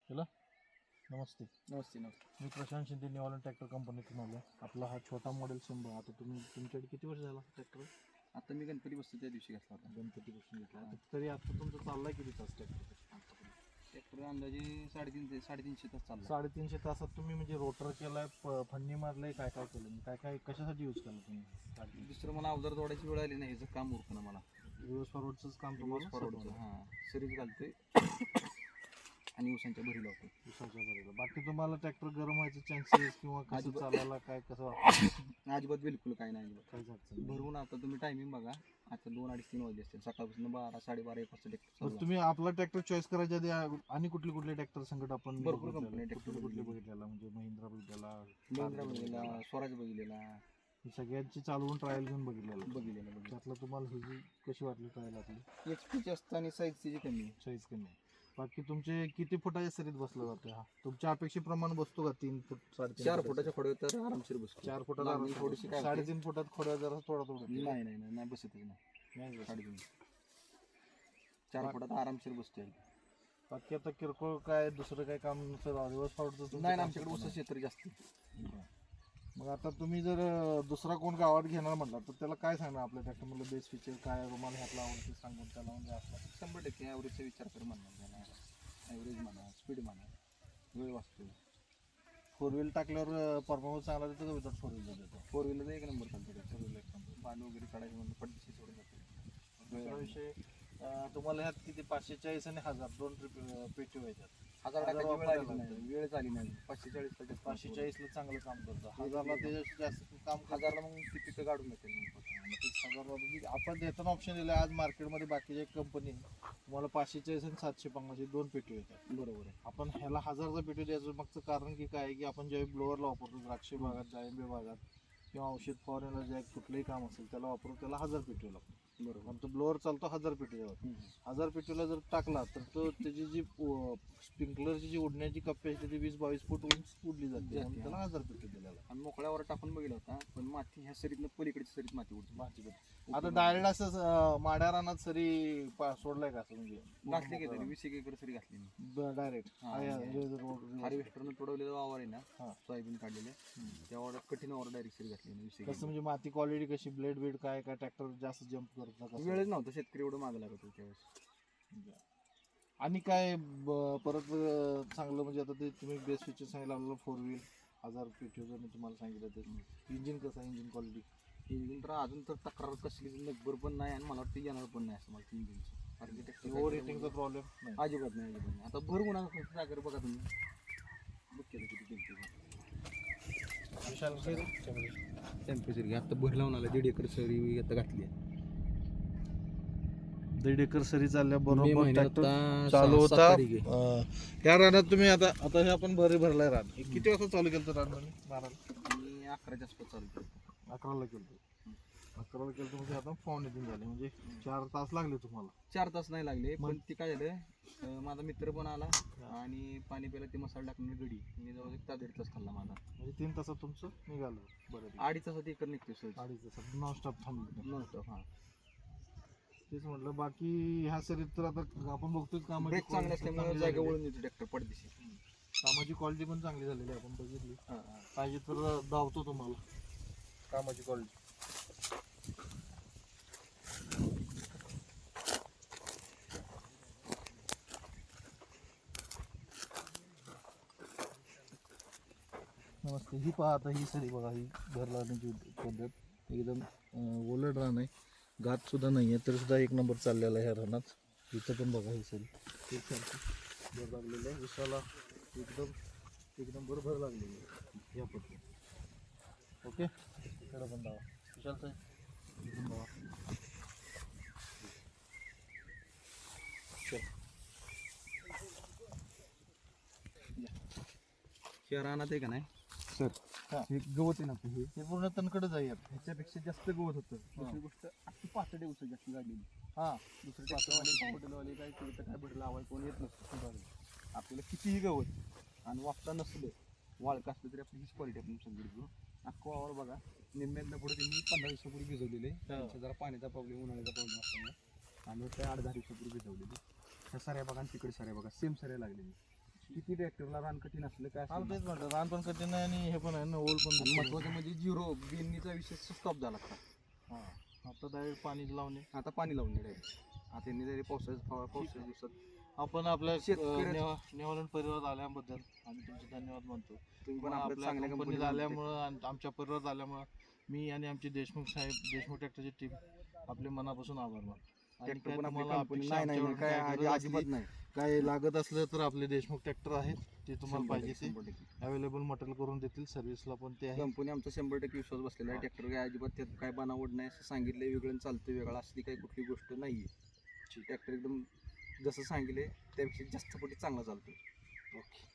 चला नमस्ते. नमस्ते नमस्ते. मी प्रशांत शिंदे निवालन ट्रॅक्टर कंपनीतून आलो. आपला हा छोटा मॉडेल सिंबा. आता तुमच्याकडे किती वर्ष झाला ट्रॅक्टर? आता मी गणपती बसतो त्या दिवशी घेतला होता. गणपतीपासून घेतला. तरी आता तुमचं चाललाय किती तास ट्रॅक्टर? ट्रॅक्टर अंदाजे 350 तास चालला. 350 तासात तुम्ही म्हणजे रोटर केलाय, फन्नी मारलाय, काय काय केलं, काय कशासाठी यूज केलं तुम्ही? दुसरं मला अवजार तोडायची वेळ आली नाही, ह्याचं काम उरकणं मला. रिव्हर्स फॉरवर्डचंच काम तुम्हाला फॉरवर्डचं हां सिरीज घालतोय आणि उसांच्या भरी लावतो. दिवसाच्या बरोबर. बाकी तुम्हाला ट्रॅक्टर गरम व्हायचे चान्सेस किंवा कसं चालायला काय कसं वाटतं? अजिबात बिलकुल काही नाही अजिबात. काहीच अडचण नाही. भरवून आता तुम्ही टायमिंग बघा, आता 2, 2:30, 3 वाजले असतील. सकाळपासून 12, 12:30, 1 वाजता ट्रॅक्टर बरं, तुम्ही आपला ट्रॅक्टर चॉईस करायच्या आधी आणि कुठले ट्रॅक्टर संकट आपण भरपूर बघितलेलं? कंपनी ट्रॅक्टर कुठले बघितलेला म्हणजे महिंद्रा बघितलेला, महिंद्रा बघितलेला, स्वराज बघितलेला, ही सगळ्यांची चालवून ट्रायल घेऊन बघितलेलं. बघितलेला. त्यातलं तुम्हाला ही जी कशी वाटली ट्रायल आपली? HP जास्त आणि साईज त्याची कमी आहे. साईज कमी आहे. बाकी तुमचे किती फुटाच्या सरीत बसलं जातं? हा तुमच्या अपेक्षेप्रमाणे बसतो का? 3 फूट 3.5 4 फुटाच्या खोडवे तर आरामशीर बसतो. 4 फुटात लागली थोडीशी काय होते? 3.5 फुटात खोड्या जरा थोडा नाही बसतच नाही. बसत. 3.5 4 फुटात आरामशीर बसतोय. बाकी आता किरकोळ काय दुसरं काय काम नसतं, दिवस फावडचं नाही आमच्याकडे ऊस क्षेत्र जास्त आहे. मग आता तुम्ही जर दुसरा कोण गावात घेणार म्हटला तर त्याला काय सांगणार? आपल्या ट्रॅक्टरमधलं बेस्ट फीचर काय, रुमाल ह्यातला आवडते सांगून त्याला म्हणजे असला 100% ॲव्हरेजचा विचार कर म्हणणार त्याला. ॲव्हरेज म्हणा, स्पीड म्हणा, वेळ वाचतो. 4 व्हील टाकल्यावर परफॉर्मन्स चांगला देतो का विदाउट 4 व्हीलर देतो? 4 व्हीलर 1 नंबर चालतो. 4 व्हीलर एकदम. पाणी वगैरे काढायचं म्हणून पडदिशी सोडून जातो. दुसरा विषय, तुम्हाला ह्यात किती 540 आणि 1000 दोन पेटी व्हायच्यात. 1000 टाकायची वेळ आली नाही. वेळ झाली नाही. 540 साठी 540 ला चांगलं काम करतं. 1000 ला त्याच्यात जास्त काम 1000 ला मग ती पिकं काढून येते. 1000 ला आपण देताना ऑप्शन दिलं. आज मार्केटमध्ये बाकीच्या एक कंपनी तुम्हाला 540 आणि 750 दोन पेटी येतात. बरोबर आहे. आपण ह्याला 1000चा पेटी द्यायचं मागचं कारण की काय आहे की आपण ज्यावेळी ब्लोअरला वापरतो, द्राक्ष बागात, डाळिंबे बागात किंवा औषध फवारण्याला जे कुठलंही काम असेल त्याला वापरून त्याला 1000 पेटी लागतो. बरोबर. पण तो ब्लोअर चालतो 1000 पेटीवर. 1000 पेटीला जर टाकला तर तो त्याची जी स्प्रिंकलरची जी उडण्याची कपॅसिटी 20-22 फूट उंच उडली जाते. म्हणून त्याला 1000 पेटी दिलेला. आणि मोकळ्यावर टाकून बघितला होता, पण माती ह्या सरीतनं पलीकडच्या सरीत माती उडते. माती आता डायरेक्ट असं माड्या रानात सरी सोडलाय का? असं म्हणजे घातली की तरी 20 एकर सरी घातली मी. डायरेक्ट हार्वेस्टरनं तोडवलेलं वावर आहे ना, हा. सोयाबीन काढलेले त्यावर कठीण वावर डायरेक्ट सरी घातली 20 कसं म्हणजे माती क्वालिटी कशी, ब्लेड बीड काय काय, ट्रॅक्टर जास्त जम्प करत का? वेळच नव्हता. शेतकरी एवढं मागं लागत होतं त्यावेळेस. आणि काय परत चांगलं म्हणजे आता ते तुम्ही बेस्ट फीचर सांगितलं आपल्याला 4 व्हील 1000 पेटीचं मी तुम्हाला सांगितलं. ते इंजिन कसं आहे, इंजिन क्वालिटी? इंजिन तर अजून तर तक्रार कसली नगबर पण नाही आणि मला वाटतं येणार पण नाही असं मला इंजिनचं. ओव्हर हिटिंगचा प्रॉब्लेम नाही? अजिबात नाही. आता भर उन्हाळा सागर बघा तुम्ही, बघ केलं किती किमती. टेम्परेचर घ्या. आता भर लावून आला 1.5 एकर सरी आता घातली आहे. 1.5 एकर सरी चालल्या मे बरोबर महिन्यात ट्रॅक्टर आता चालू 6 होता. तारीख आहे. त्या रानात तुम्ही आता हे आपण भरलाय रान. हे किती वाजता चालू केलं रान मारायला? मी 11च्या आसपास चालू केलं. 11ला केलं. 11ला केलं म्हणजे आता पावणे 3 झाले, म्हणजे 4 तास लागले तुम्हाला. 4 तास नाही लागले, पण ती काय झालं, माझा मित्र पण आला आणि पाणी प्यायला ते मसाला टाकून गडी मी जवळ 1 तास 1.5 तास खाल्ला माझा. म्हणजे 3 तासात तुमचं निघालं. बरं, 2.5 तासात एकर निघते सर. 2.5 तासात नॉन स्टॉप थांबलं. नॉनस्टॉप. हां तेच म्हटलं. बाकी ह्या सरीत तर आता आपण बघतोय कामाची ब्रेक चांगले असल्यामुळे जागा वळून येतो ट्रॅक्टर पडदिशी. कामाची क्वालिटी पण चांगली झालेली आहे, आपण बघितली. हां पाहिजे तर धावतो तुम्हाला कामाची क्वालिटी. नमस्ते. ही पहा आता ही सरी बघा, ही घर लावण्याची पद्धत एकदम ओलड रान आहे, घात सुद्धा नाही आहे तरी सुद्धा 1 नंबर चाललेला आहे ह्या रानात. इथं पण बघा ही सरी एकसारखी भर लागलेली आहे. उसाला एकदम बरोबर लागलेली आहे या पद्धतीने. ओके, इकडं पण धावा विशाल साहेब, इकडून धावा. ह्या रानात आहे का नाही सर, हां. हे गवत आहे ना हे हे पूर्ण तणकडे जाईल. ह्याच्यापेक्षा जास्त गवत होतं. दुसरी गोष्ट अशी पातळी उचल जास्त गाडलेली. हां, दुसरी पातळवाले काय केलं तर काय भरलं आवाज कोण येत नसतं. आपल्याला कितीही गवत आणि वापसा नसलं, वाळका असलं तरी आपली हीच क्वालिटी आपण समजून घेऊ. अख्खा वावर बघा, निम्म्यातनं पुढे त्यांनी 15 दिवसापूर्वी भिजवलेले. त्यांच्या जरा पाण्याचा प्रॉब्लेम, उन्हाळ्याचा प्रॉब्लेम असल्यामुळे आम्ही ते 8-10 दिवसापूर्वी भिजवलेली. ह्या साऱ्या बघा आणि तिकडे साऱ्या बघा, सेम साऱ्या लागलेली. किती ट्रॅक्टरला रान कठीण असलं काय हा असलं तेच म्हणतात रान पण कठीण आहे आणि हे पण आहे ना ओल पण आणि दिसतं. महत्वाचं म्हणजे झिरो बिन्नीचा विषय स्टॉप झाला आता. हा आता डायरेक्ट पाणी लावणे. आता पाणी लावून डायरेक्ट आता यांनी जरी पावसाच्या दिवसात आपण आपल्या शेतकऱ्याचं- नेवालन परिवारात आल्याबद्दल आम्ही तुमचे धन्यवाद मानतो. तुम्ही पण पण आपल्या आपल्या चांगल्या कंपनीत कंपनीत आल्यामुळं आणि आमच्या परिवारात आल्यामुळं मी आणि आमचे देशमुख साहेब देशमुख ट्रॅक्टरची टीम आपले मनापासून आभार मानतो. आणि ट्रॅक्टर काय पण आपली तुम्हाला कंपनी अपेक्षा नाही नाही आमच्याकडून काय काय गरज अजिबात असली, नाही. काय लागत असलं तर आपले देशमुख ट्रॅक्टर आहेत ते तुम्हाला 100% पाहिजे ते 100%. अवेलेबल मटेरियल करून देतील. सर्व्हिसला पण ते आहे. कंपनी आमचा 100% विश्वास बसलेला आहे. ट्रॅक्टर काय अजिबात त्यात काय बनावट नाही असं सांगितलंय वेगळं आणि चालतं वेगळं असली काही कुठली गोष्ट नाहीये. ट्रॅक्टर एकदम जसं सांगितलंय त्यापेक्षा जास्त पटी चांगला चालतो. ओके.